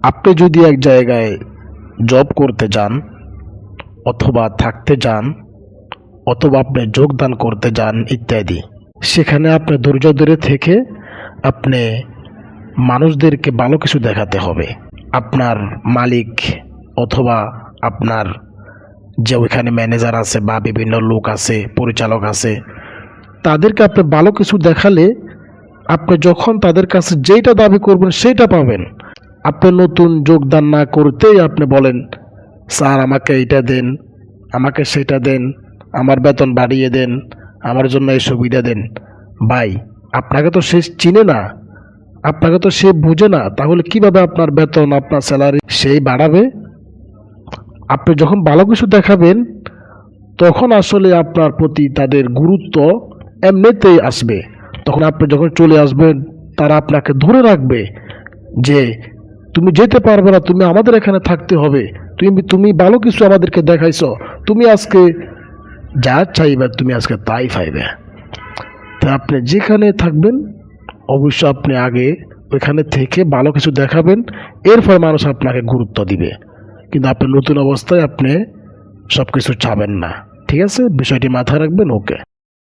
আপনি যদি এক জায়গায় জব করতে যান অথবা থাকতে যান অথবা আপনি যোগদান করতে যান ইত্যাদি, সেখানে আপনি ধৈর্য ধরে থেকে আপনি মানুষদেরকে ভালো কিছু দেখাতে হবে। আপনার মালিক অথবা আপনার যে ওইখানে ম্যানেজার আছে বা বিভিন্ন লোক আছে, পরিচালক আছে, তাদেরকে আপনি ভালো কিছু দেখালে আপনি যখন তাদের কাছে যেটা দাবি করবেন সেটা পাবেন। আপনি নতুন যোগদান না করতেই আপনি বলেন, স্যার আমাকে এইটা দেন, আমাকে সেটা দেন, আমার বেতন বাড়িয়ে দেন, আমার জন্য এই সুবিধা দেন। ভাই, আপনাকে তো সে চিনে না, আপনাকে তো সে বুঝে না, তাহলে কিভাবে আপনার বেতন আপনার স্যালারি সেই বাড়াবে? আপনি যখন ভালো কিছু দেখাবেন তখন আসলে আপনার প্রতি তাদের গুরুত্ব এমনিতেই আসবে। তখন আপনি যখন চলে আসবেন তারা আপনাকে ধরে রাখবে যে তুমি যেতে পারবে না, তুমি আমাদের এখানে থাকতে হবে, তুমি তুমি ভালো কিছু আমাদেরকে দেখাইছো, তুমি আজকে যা চাইবে তুমি আজকে তাই পাইবে। তো আপনি যেখানে থাকবেন অবশ্য আপনি আগে ওইখানে থেকে ভালো কিছু দেখাবেন, এরপর মানুষ আপনাকে গুরুত্ব দিবে। কিন্তু আপনি নতুন অবস্থায় আপনি সব কিছু চাবেন না। ঠিক আছে, বিষয়টি মাথায় রাখবেন। ওকে।